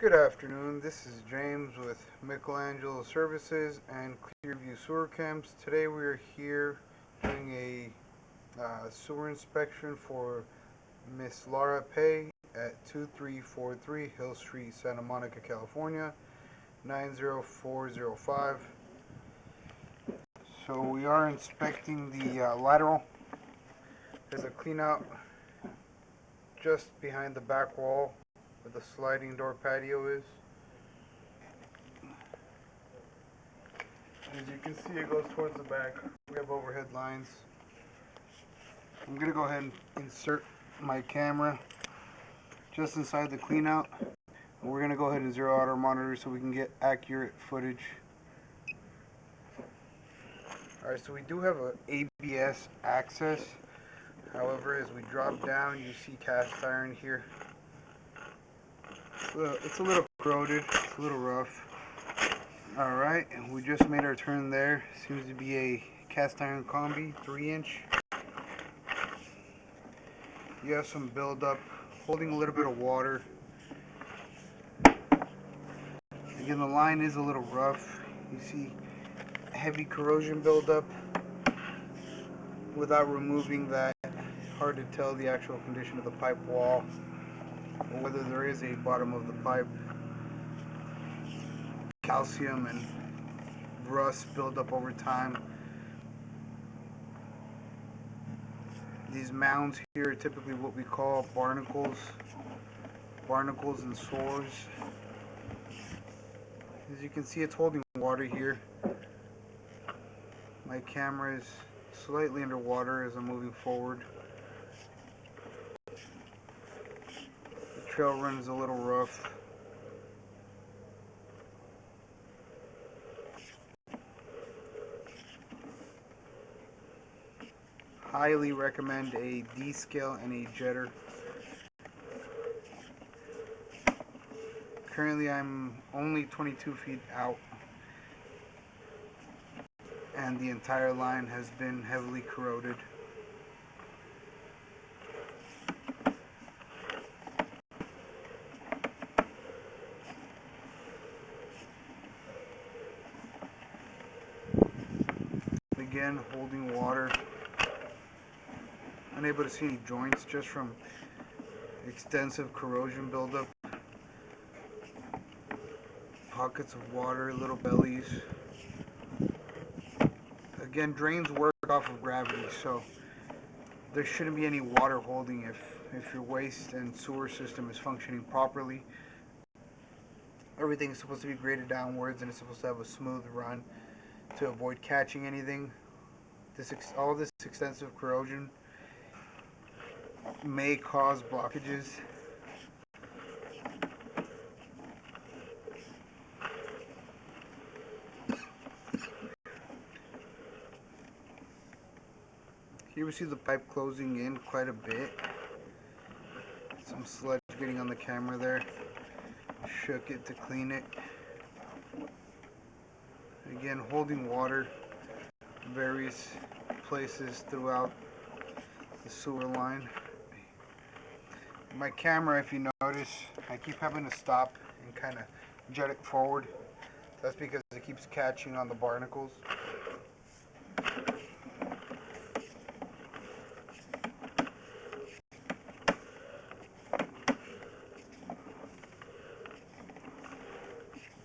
Good afternoon. This is James with Michelangelo Services and Clearview Sewer Camps. Today we are here doing a sewer inspection for Miss Laura Pei at 2343 Hill Street, Santa Monica, California, 90405. So we are inspecting the lateral. There's a clean out just behind the back wall where the sliding door patio is. As you can see, it goes towards the back. We have overhead lines. I'm going to go ahead and insert my camera just inside the clean out. We're going to go ahead and zero out our monitor so we can get accurate footage. Alright, so we do have a ABS access. However, as we drop down, you see cast iron here. It's a little corroded, it's a little rough. Alright, and we just made our turn there. Seems to be a cast iron combi, 3-inch. You have some buildup, holding a little bit of water. Again, the line is a little rough. You see heavy corrosion buildup. Without removing that, hard to tell the actual condition of the pipe wall, or whether there is a bottom of the pipe. Calcium and rust build up over time. These mounds here are typically what we call barnacles and sores. As you can see, it's holding water here. My camera is slightly underwater as I'm moving forward. The trail run is a little rough. Highly recommend a D-scale and a jetter. Currently I'm only 22 feet out and the entire line has been heavily corroded. Again, holding water. Unable to see any joints just from extensive corrosion buildup. Pockets of water, little bellies. Again, drains work off of gravity, so there shouldn't be any water holding if your waste and sewer system is functioning properly. Everything is supposed to be graded downwards and it's supposed to have a smooth run to avoid catching anything. All this extensive corrosion may cause blockages. Here we see the pipe closing in quite a bit. Some sludge getting on the camera there. Shook it to clean it. Again, holding water in various places throughout the sewer line. My camera, if you notice, I keep having to stop and kind of jet it forward. That's because it keeps catching on the barnacles.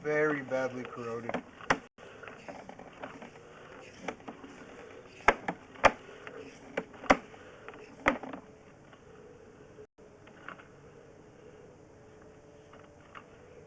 Very badly corroded.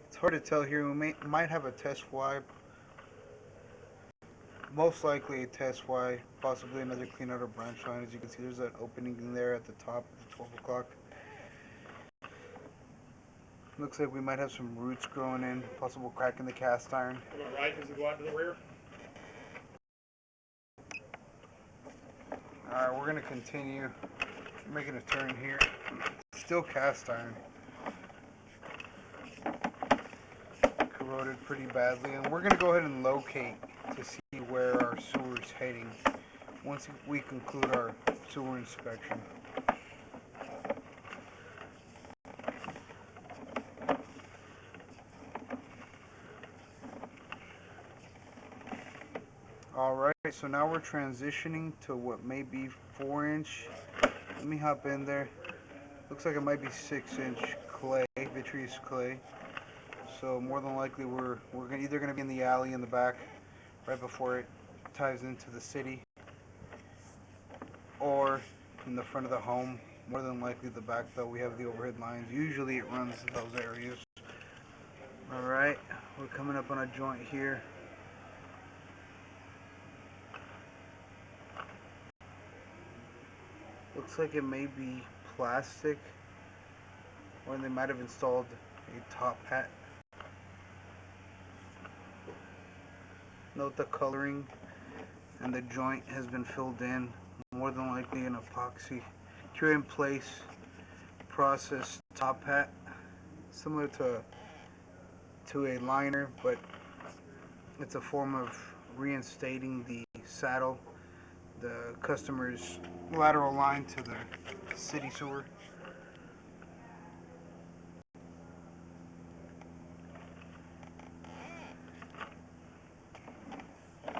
It's hard to tell here. We might have a test wipe. Most likely a test wipe, possibly another clean out or branch line. As you can see, there's that opening in there at the top at 12 o'clock. Looks like we might have some roots growing in, possible crack in the cast iron. On the right as you go out to the rear. Alright, we're going to continue making a turn here. Still cast iron. Corroded pretty badly. And we're going to go ahead and locate to see where our sewer is heading once we conclude our sewer inspection. so now we're transitioning to what may be 4-inch. Let me hop in there. Looks like it might be 6-inch clay, vitreous clay. So more than likely we're either gonna be in the alley in the back, right before it ties into the city, or in the front of the home. More than likely the back, though. We have the overhead lines. Usually it runs in those areas. Alright, we're coming up on a joint here. Looks like it may be plastic, or they might have installed a top hat. Note the coloring, and the joint has been filled in, more than likely an epoxy cure in place process top hat, similar to a liner, but it's a form of reinstating the saddle, the customer's lateral line to the city sewer.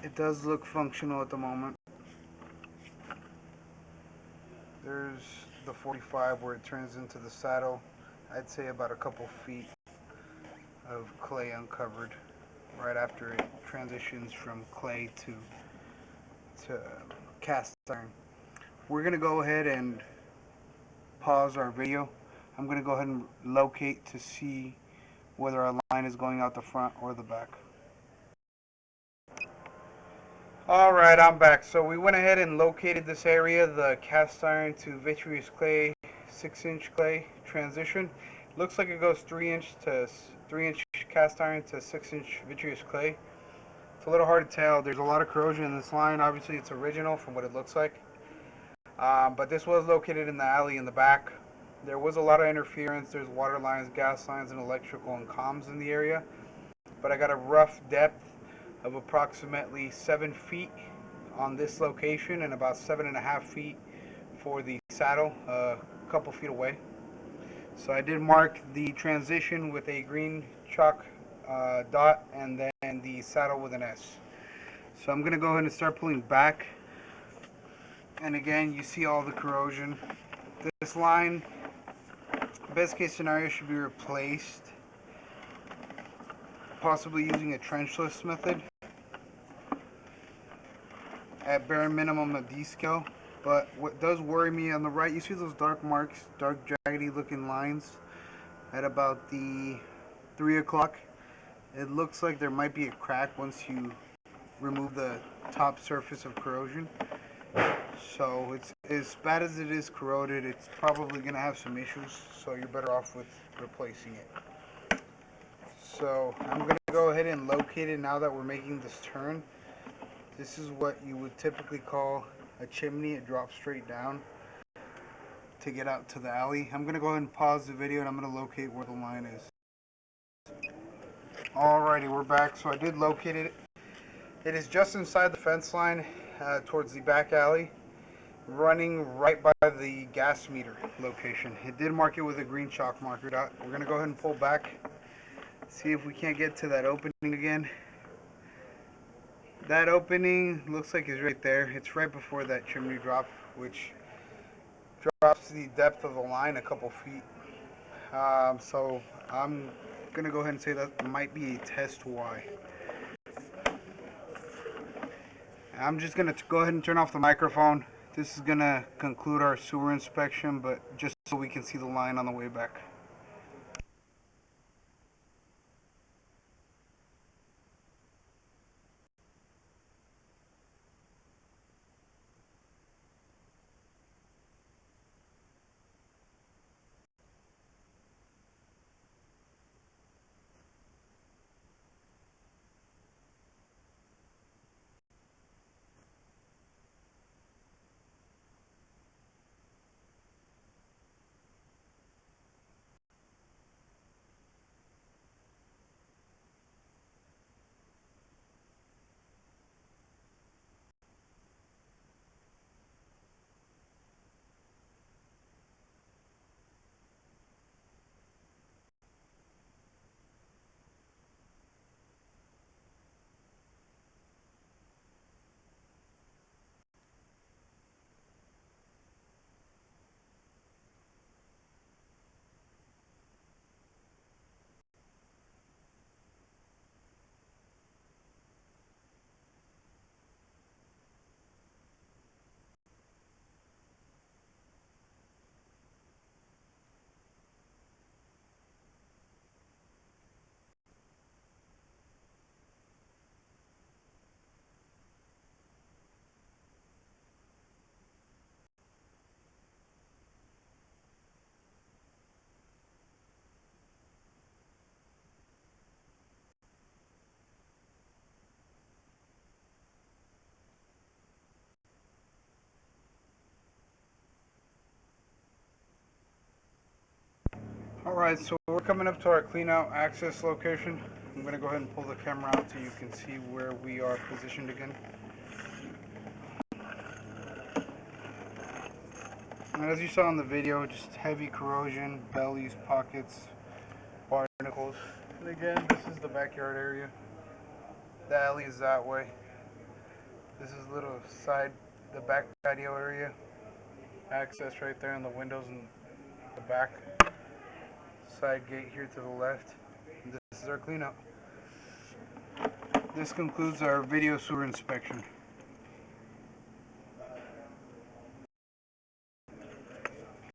It does look functional at the moment. There's the 45 where it turns into the saddle. I'd say about a couple feet of clay uncovered right after it transitions from clay to cast iron. We're gonna go ahead and pause our video. I'm gonna go ahead and locate to see whether our line is going out the front or the back. Alright, I'm back. So we went ahead and located this area, the cast iron to vitreous clay, 6-inch clay transition. Looks like it goes 3-inch cast iron to 6-inch vitreous clay. It's a little hard to tell. There's a lot of corrosion in this line. Obviously it's original from what it looks like. But this was located in the alley in the back. There was a lot of interference. There's water lines, gas lines, and electrical and comms in the area. But I got a rough depth of approximately 7 feet on this location and about 7.5 feet for the saddle, a couple feet away. So I did mark the transition with a green chalk dot and then the saddle with an S. So I'm gonna go ahead and start pulling back, and again you see all the corrosion. This line, best case scenario, should be replaced, possibly using a trenchless method. At bare minimum a descale. But what does worry me, on the right you see those dark marks, dark jaggedy looking lines at about the 3 o'clock. It looks like there might be a crack once you remove the top surface of corrosion. So it's as bad as it is corroded, it's probably gonna have some issues, so you're better off with replacing it. So I'm gonna go ahead and locate it now that we're making this turn. This is what you would typically call a chimney. It drops straight down to get out to the alley. I'm gonna go ahead and pause the video and I'm gonna locate where the line is. Alrighty, we're back. So I did locate it. It is just inside the fence line towards the back alley, running right by the gas meter location. It did mark it with a green chalk marker dot. We're gonna go ahead and pull back, see if we can't get to that opening again. That opening looks like it's right there. It's right before that chimney drop, which drops the depth of the line a couple feet. So I'm gonna go ahead and say that might be a test Y. I'm just gonna go ahead and turn off the microphone. This is gonna conclude our sewer inspection, but just so we can see the line on the way back. Alright, so we're coming up to our clean out access location. I'm going to go ahead and pull the camera out so you can see where we are positioned again. And as you saw in the video, just heavy corrosion, bellies, pockets, barnacles. And again, this is the backyard area. The alley is that way. This is a little side, the back patio area. Access right there in the windows in the back. Side gate here to the left. And this is our cleanup. This concludes our video sewer inspection.